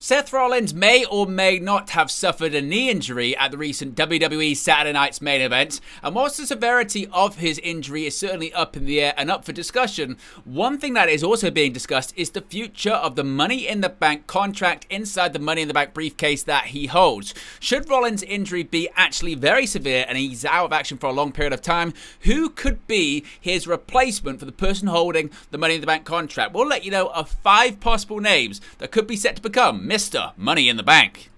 Seth Rollins may or may not have suffered a knee injury at the recent WWE Saturday Night's main event, and whilst the severity of his injury is certainly up in the air and up for discussion, one thing that is also being discussed is the future of the Money in the Bank contract inside the Money in the Bank briefcase that he holds. Should Rollins' injury be actually very severe and he's out of action for a long period of time, who could be his replacement for the person holding the Money in the Bank contract? We'll let you know of 5 possible names that could be set to become Mr. Money in the Bank.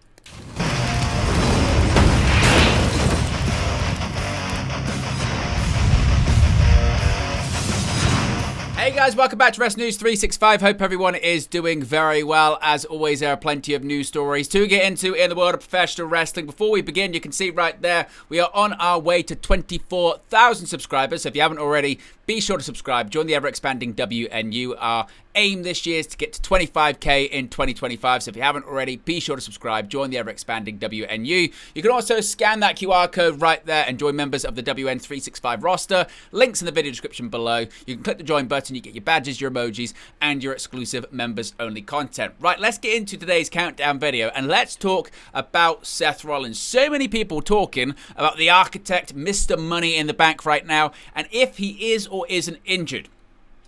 Hey guys, welcome back to Wrestling News 365. Hope everyone is doing very well. As always, there are plenty of news stories to get into in the world of professional wrestling. Before we begin, you can see right there, we are on our way to 24,000 subscribers. So if you haven't already, be sure to subscribe. Join the ever-expanding WNU. Our aim this year is to get to 25k in 2025. So if you haven't already, be sure to subscribe. Join the ever-expanding WNU. You can also scan that QR code right there and join members of the WN365 roster. Links in the video description below. You can click the join button. You get your badges, your emojis, and your exclusive members-only content. Right, let's get into today's countdown video, and let's talk about Seth Rollins. So many people talking about the architect, Mr. Money in the Bank right now, and if he is or isn't injured.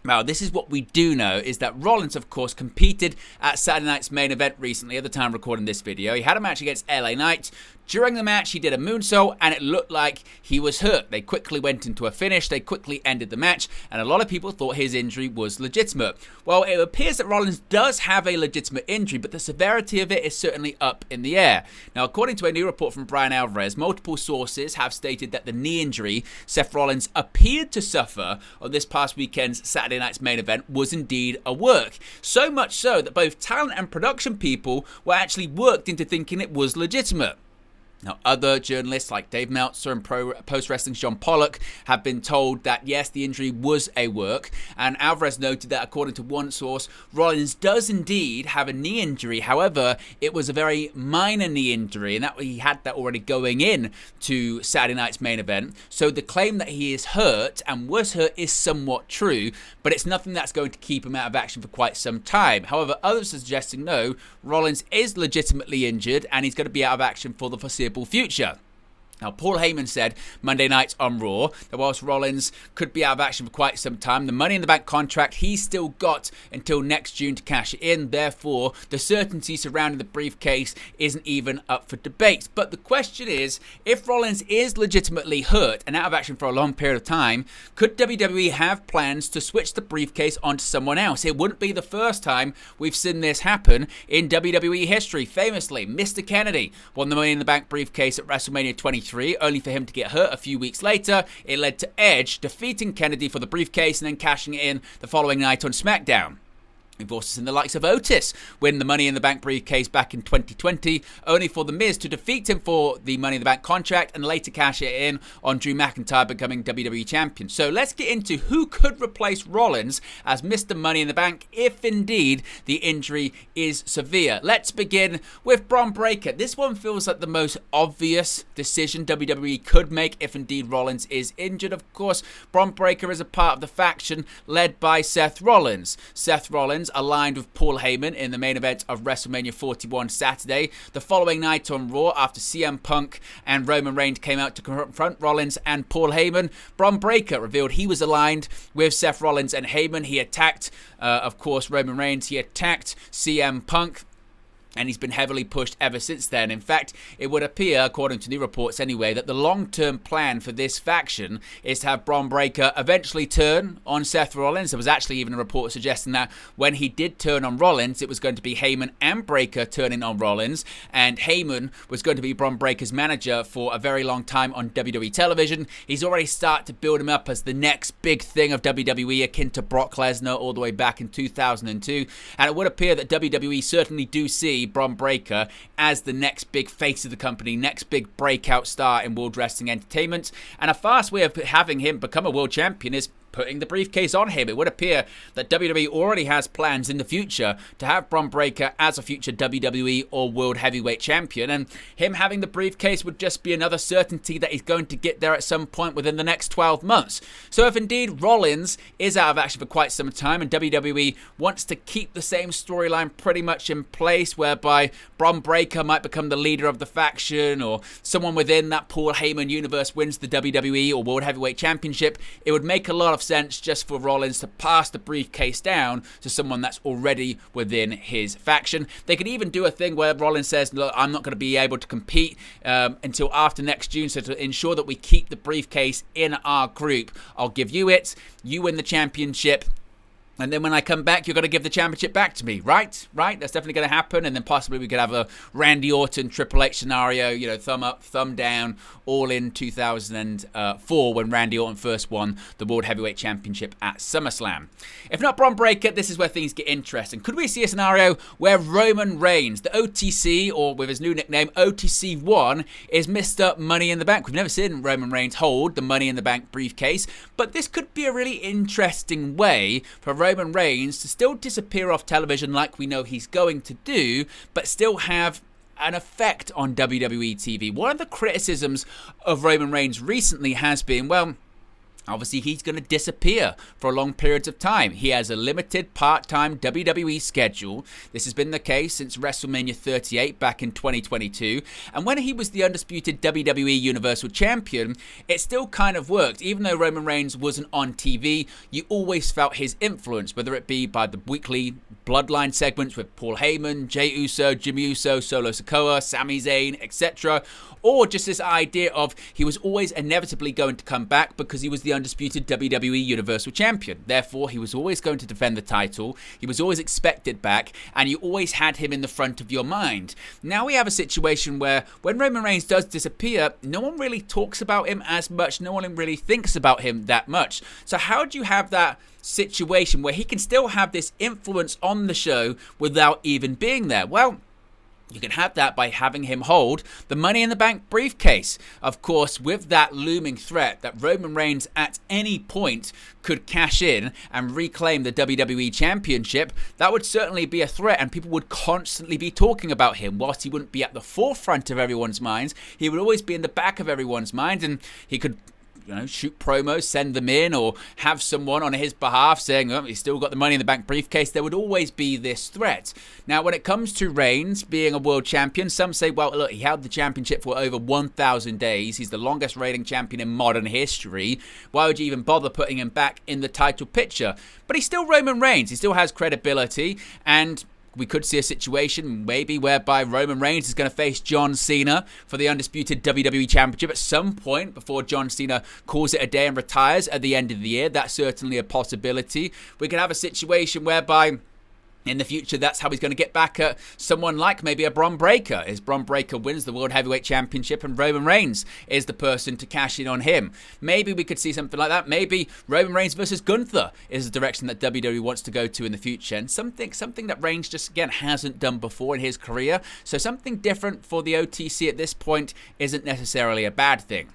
Now, this is what we do know, is that Rollins, of course, competed at Saturday Night's main event recently at the time of recording this video. He had a match against LA Knight. During the match, he did a moonsault, and it looked like he was hurt. They quickly went into a finish. They quickly ended the match, and a lot of people thought his injury was legitimate. Well, it appears that Rollins does have a legitimate injury, but the severity of it is certainly up in the air. Now, according to a new report from Brian Alvarez, multiple sources have stated that the knee injury Seth Rollins appeared to suffer on this past weekend's Saturday Night's main event was indeed a work. So much so that both talent and production people were actually worked into thinking it was legitimate. Now, other journalists like Dave Meltzer and Post Wrestling's John Pollock have been told that, yes, the injury was a work. And Alvarez noted that, according to one source, Rollins does indeed have a knee injury. However, it was a very minor knee injury, and that he had that already going in to Saturday Night's main event. So the claim that he is hurt and was hurt is somewhat true, but it's nothing that's going to keep him out of action for quite some time. However, others are suggesting, no, Rollins is legitimately injured and he's going to be out of action for the foreseeable future. Now, Paul Heyman said Monday night on Raw that whilst Rollins could be out of action for quite some time, the Money in the Bank contract he's still got until next June to cash it in. Therefore, the certainty surrounding the briefcase isn't even up for debate. But the question is, if Rollins is legitimately hurt and out of action for a long period of time, could WWE have plans to switch the briefcase onto someone else? It wouldn't be the first time we've seen this happen in WWE history. Famously, Mr. Kennedy won the Money in the Bank briefcase at WrestleMania 23. Only for him to get hurt a few weeks later. It led to Edge defeating Kennedy for the briefcase and then cashing it in the following night on SmackDown. We've also seen the likes of Otis win the Money in the Bank briefcase back in 2020, only for The Miz to defeat him for the Money in the Bank contract and later cash it in on Drew McIntyre becoming WWE Champion. So let's get into who could replace Rollins as Mr. Money in the Bank if indeed the injury is severe. Let's begin with Braun Breaker. This one feels like the most obvious decision WWE could make if indeed Rollins is injured. Of course, Braun Breaker is a part of the faction led by Seth Rollins. Seth Rollins aligned with Paul Heyman in the main event of WrestleMania 41 Saturday. The following night on Raw, after CM Punk and Roman Reigns came out to confront Rollins and Paul Heyman, Braun Breaker revealed he was aligned with Seth Rollins and Heyman. He attacked, of course, Roman Reigns. He attacked CM Punk, and he's been heavily pushed ever since then. In fact, it would appear, according to new reports anyway, that the long-term plan for this faction is to have Braun Breaker eventually turn on Seth Rollins. There was actually even a report suggesting that when he did turn on Rollins, it was going to be Heyman and Breaker turning on Rollins, and Heyman was going to be Braun Breaker's manager for a very long time on WWE television. He's already started to build him up as the next big thing of WWE, akin to Brock Lesnar all the way back in 2002, and it would appear that WWE certainly do see Braun Breaker as the next big face of the company, next big breakout star in World Wrestling Entertainment. And a fast way of having him become a world champion is putting the briefcase on him. It would appear that WWE already has plans in the future to have Braun Breaker as a future WWE or World Heavyweight Champion, and him having the briefcase would just be another certainty that he's going to get there at some point within the next 12 months. So if indeed Rollins is out of action for quite some time and WWE wants to keep the same storyline pretty much in place, whereby Braun Breaker might become the leader of the faction or someone within that Paul Heyman universe wins the WWE or World Heavyweight Championship, it would make a lot of sense just for Rollins to pass the briefcase down to someone that's already within his faction. They could even do a thing where Rollins says, look, I'm not going to be able to compete until after next June, so to ensure that we keep the briefcase in our group, I'll give you it, you win the championship, and then when I come back, you're going to give the championship back to me, right? Right? That's definitely going to happen. And then possibly we could have a Randy Orton Triple H scenario, you know, thumb up, thumb down, all in 2004 when Randy Orton first won the World Heavyweight Championship at SummerSlam. If not Braun Breaker, this is where things get interesting. Could we see a scenario where Roman Reigns, the OTC, or with his new nickname, OTC1, is Mr. Money in the Bank? We've never seen Roman Reigns hold the Money in the Bank briefcase, but this could be a really interesting way for Roman Reigns to still disappear off television like we know he's going to do, but still have an effect on WWE TV. One of the criticisms of Roman Reigns recently has been, well, obviously, he's going to disappear for long periods of time. He has a limited part-time WWE schedule. This has been the case since WrestleMania 38 back in 2022. And when he was the undisputed WWE Universal Champion, it still kind of worked. Even though Roman Reigns wasn't on TV, you always felt his influence, whether it be by the weekly Bloodline segments with Paul Heyman, Jey Uso, Jimmy Uso, Solo Sikoa, Sami Zayn, etc., or just this idea of he was always inevitably going to come back because he was the undisputed WWE Universal Champion. Therefore, he was always going to defend the title. He was always expected back, and you always had him in the front of your mind. Now we have a situation where when Roman Reigns does disappear, no one really talks about him as much. No one really thinks about him that much. So how do you have that situation where he can still have this influence on the show without even being there? Well, you can have that by having him hold the Money in the Bank briefcase. Of course, with that looming threat that Roman Reigns at any point could cash in and reclaim the WWE Championship, that would certainly be a threat, and people would constantly be talking about him. Whilst he wouldn't be at the forefront of everyone's minds, he would always be in the back of everyone's mind, and he could, you know, shoot promos, send them in, or have someone on his behalf saying, oh, he's still got the Money in the Bank briefcase. There would always be this threat. Now, when it comes to Reigns being a world champion, some say, well, look, he held the championship for over 1,000 days. He's the longest reigning champion in modern history. Why would you even bother putting him back in the title picture? But he's still Roman Reigns. He still has credibility, and we could see a situation maybe whereby Roman Reigns is going to face John Cena for the undisputed WWE Championship at some point before John Cena calls it a day and retires at the end of the year. That's certainly a possibility. We could have a situation whereby in the future, that's how he's going to get back at someone like maybe a Braun Breaker. As Braun Breaker wins the World Heavyweight Championship and Roman Reigns is the person to cash in on him. Maybe we could see something like that. Maybe Roman Reigns versus Gunther is the direction that WWE wants to go to in the future. And something that Reigns just, again, hasn't done before in his career. So something different for the OTC at this point isn't necessarily a bad thing.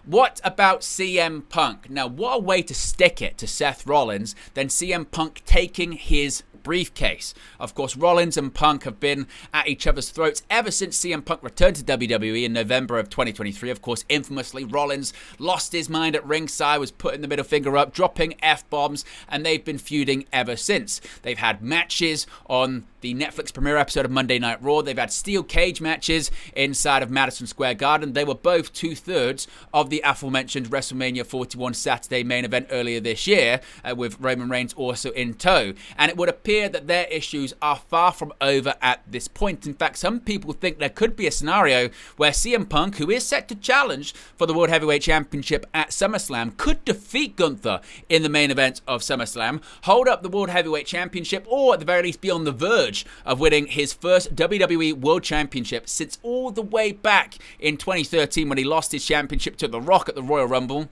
What about CM Punk? Now, what a way to stick it to Seth Rollins than CM Punk taking his briefcase. Of course, Rollins and Punk have been at each other's throats ever since CM Punk returned to WWE in November of 2023. Of course, infamously, Rollins lost his mind at ringside, was putting the middle finger up, dropping F-bombs, and they've been feuding ever since. They've had matches on the Netflix premiere episode of Monday Night Raw. They've had steel cage matches inside of Madison Square Garden. They were both 2/3 of the aforementioned WrestleMania 41 Saturday main event earlier this year, with Roman Reigns also in tow. And it would appear that their issues are far from over at this point. In fact, some people think there could be a scenario where CM Punk, who is set to challenge for the World Heavyweight Championship at SummerSlam, could defeat Gunther in the main event of SummerSlam, hold up the World Heavyweight Championship, or at the very least be on the verge of winning his first WWE World Championship since all the way back in 2013 when he lost his championship to The Rock at the Royal Rumble.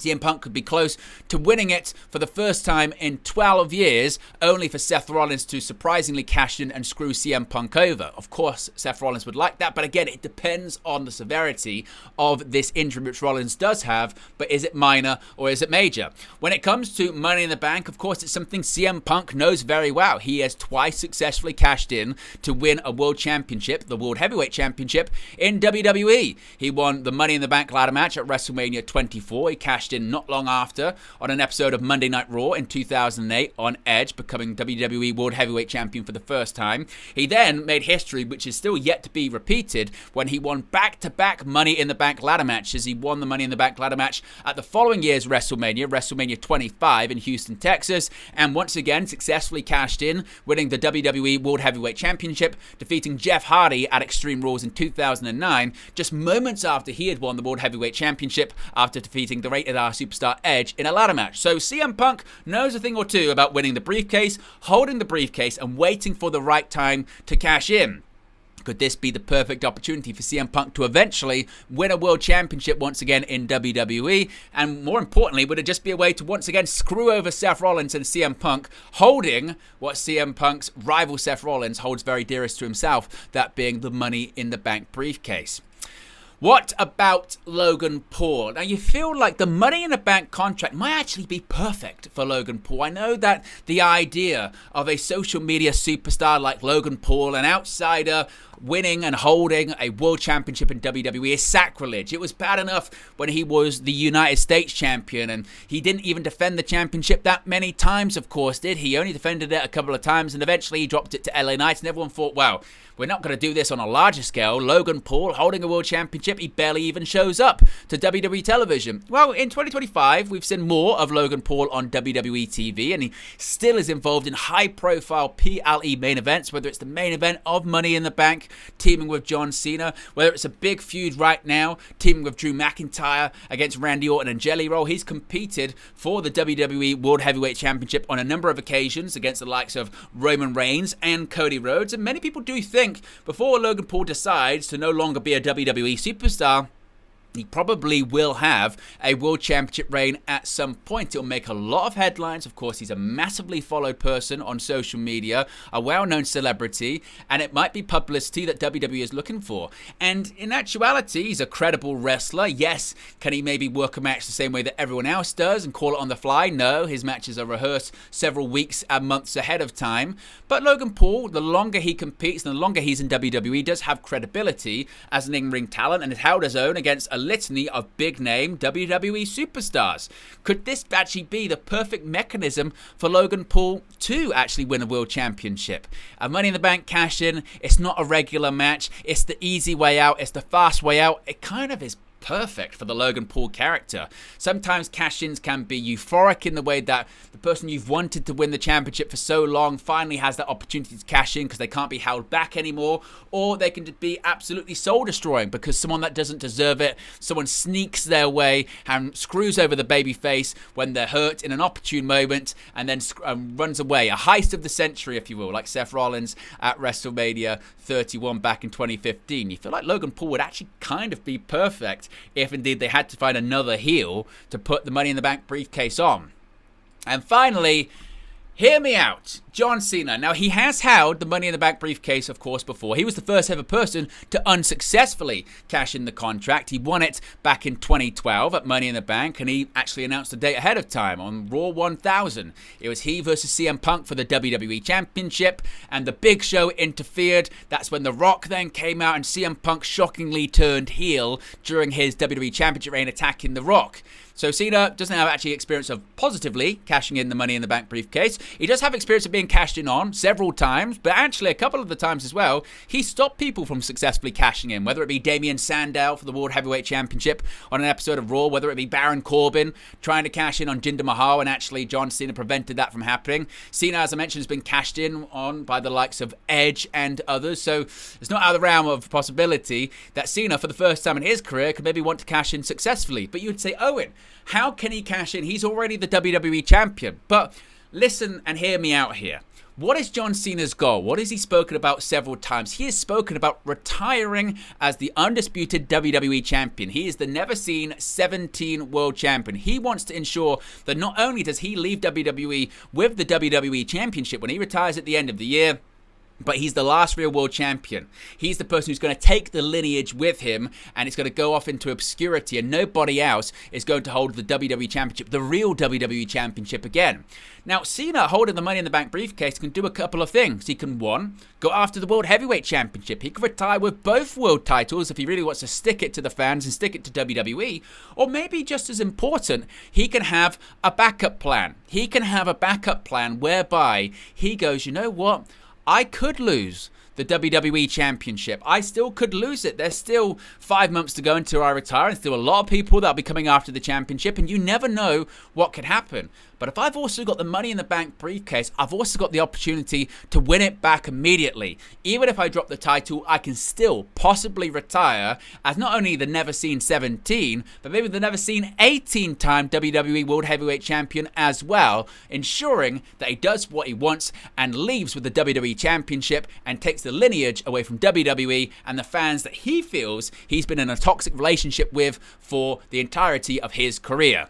CM Punk could be close to winning it for the first time in 12 years, only for Seth Rollins to surprisingly cash in and screw CM Punk over. Of course, Seth Rollins would like that, but again, it depends on the severity of this injury which Rollins does have, but is it minor or is it major? When it comes to Money in the Bank, of course, it's something CM Punk knows very well. He has twice successfully cashed in to win a World Championship, the World Heavyweight Championship in WWE. He won the Money in the Bank ladder match at WrestleMania 24. He cashed in not long after on an episode of Monday Night Raw in 2008 on Edge, becoming WWE World Heavyweight Champion for the first time. He then made history, which is still yet to be repeated, when he won back-to-back Money in the Bank ladder matches. He won the Money in the Bank ladder match at the following year's WrestleMania 25 in Houston, Texas, and once again successfully cashed in, winning the WWE World Heavyweight Championship, defeating Jeff Hardy at Extreme Rules in 2009, just moments after he had won the World Heavyweight Championship after defeating the Rated R superstar Edge in a ladder match. So CM Punk knows a thing or two about winning the briefcase, holding the briefcase, and waiting for the right time to cash in. Could this be the perfect opportunity for CM Punk to eventually win a world championship once again in WWE? And more importantly, would it just be a way to once again screw over Seth Rollins and CM Punk, holding what CM Punk's rival Seth Rollins holds very dearest to himself, that being the Money in the Bank briefcase? What about Logan Paul? Now, you feel like the Money in the Bank contract might actually be perfect for Logan Paul. I know that the idea of a social media superstar like Logan Paul, an outsider, winning and holding a world championship in WWE is sacrilege. It was bad enough when he was the United States champion, and he didn't even defend the championship that many times, of course, did he? Only defended it a couple of times, and eventually he dropped it to LA Knight, and everyone thought, wow, we're not going to do this on a larger scale. Logan Paul holding a world championship, he barely even shows up to WWE television. Well, in 2025, we've seen more of Logan Paul on WWE TV, and he still is involved in high-profile PLE main events, whether it's the main event of Money in the Bank, teaming with John Cena, whether it's a big feud right now, teaming with Drew McIntyre against Randy Orton and Jelly Roll. He's competed for the WWE World Heavyweight Championship on a number of occasions against the likes of Roman Reigns and Cody Rhodes, and many people do think before Logan Paul decides to no longer be a WWE superstar, he probably will have a world championship reign at some point. It'll make a lot of headlines. Of course, he's a massively followed person on social media, a well-known celebrity, and it might be publicity that WWE is looking for. And in actuality, he's a credible wrestler. Yes, can he maybe work a match the same way that everyone else does and call it on the fly? No, his matches are rehearsed several weeks and months ahead of time. But Logan Paul, the longer he competes and the longer he's in WWE, does have credibility as an in-ring talent and has held his own against a litany of big-name WWE superstars. Could this actually be the perfect mechanism for Logan Paul to actually win a world championship? A Money in the Bank cash-in, it's not a regular match, it's the easy way out, it's the fast way out. It kind of is perfect for the Logan Paul character. Sometimes cash-ins can be euphoric in the way that the person you've wanted to win the championship for so long finally has that opportunity to cash in because they can't be held back anymore, or they can be absolutely soul-destroying because someone that doesn't deserve it, someone sneaks their way and screws over the babyface when they're hurt in an opportune moment and then runs away. A heist of the century, if you will, like Seth Rollins at WrestleMania 31 back in 2015. You feel like Logan Paul would actually kind of be perfect if indeed they had to find another heel to put the Money in the Bank briefcase on. And finally, hear me out. John Cena. Now, he has held the Money in the Bank briefcase, of course, before. He was the first ever person to unsuccessfully cash in the contract. He won it back in 2012 at Money in the Bank, and he actually announced the date ahead of time on Raw 1000. It was he versus CM Punk for the WWE Championship, and the Big Show interfered. That's when The Rock then came out, and CM Punk shockingly turned heel during his WWE Championship reign, attacking The Rock. So Cena doesn't have actually experience of positively cashing in the Money in the Bank briefcase. He does have experience of being cashed in on several times, but actually a couple of the times as well, he stopped people from successfully cashing in, whether it be Damian Sandow for the World Heavyweight Championship on an episode of Raw, whether it be Baron Corbin trying to cash in on Jinder Mahal, and actually John Cena prevented that from happening. Cena, as I mentioned, has been cashed in on by the likes of Edge and others, so it's not out of the realm of possibility that Cena, for the first time in his career, could maybe want to cash in successfully. But you would say, Owen, how can he cash in? He's already the WWE champion. But listen and hear me out here. What is John Cena's goal? What has he spoken about several times? He has spoken about retiring as the undisputed WWE champion. He is the never seen 17 world champion. He wants to ensure that not only does he leave WWE with the WWE championship when he retires at the end of the year, but he's the last real world champion. He's the person who's going to take the lineage with him, and it's going to go off into obscurity, and nobody else is going to hold the WWE Championship, the real WWE Championship again. Now, Cena, holding the Money in the Bank briefcase, can do a couple of things. He can, one, go after the World Heavyweight Championship. He can retire with both world titles if he really wants to stick it to the fans and stick it to WWE. Or maybe just as important, he can have a backup plan. He can have a backup plan whereby he goes, you know what? I could lose the WWE Championship. I still could lose it. There's still 5 months to go until I retire, and still a lot of people that'll be coming after the championship, and you never know what could happen. But if I've also got the Money in the Bank briefcase, I've also got the opportunity to win it back immediately. Even if I drop the title, I can still possibly retire as not only the never seen 17, but maybe the never seen 18-time WWE World Heavyweight Champion as well, ensuring that he does what he wants and leaves with the WWE Championship and takes the lineage away from WWE and the fans that he feels he's been in a toxic relationship with for the entirety of his career.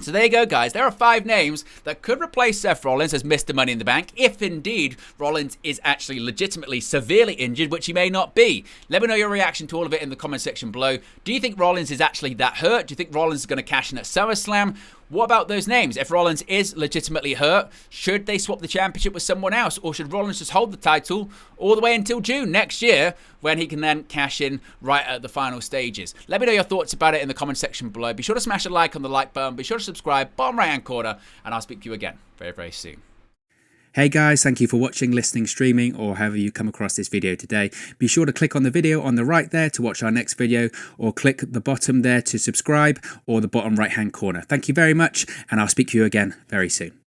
So there you go, guys. There are 5 names that could replace Seth Rollins as Mr. Money in the Bank if indeed Rollins is actually legitimately severely injured, which he may not be. Let me know your reaction to all of it in the comment section below. Do you think Rollins is actually that hurt? Do you think Rollins is going to cash in at SummerSlam? What about those names? If Rollins is legitimately hurt, should they swap the championship with someone else? Or should Rollins just hold the title all the way until June next year when he can then cash in right at the final stages? Let me know your thoughts about it in the comment section below. Be sure to smash a like on the like button. Be sure to subscribe, bottom right hand corner, and I'll speak to you again very, very soon. Hey guys, thank you for watching, listening, streaming, or however you come across this video today. Be sure to click on the video on the right there to watch our next video, or click the bottom there to subscribe, or the bottom right hand corner. Thank you very much, and I'll speak to you again very soon.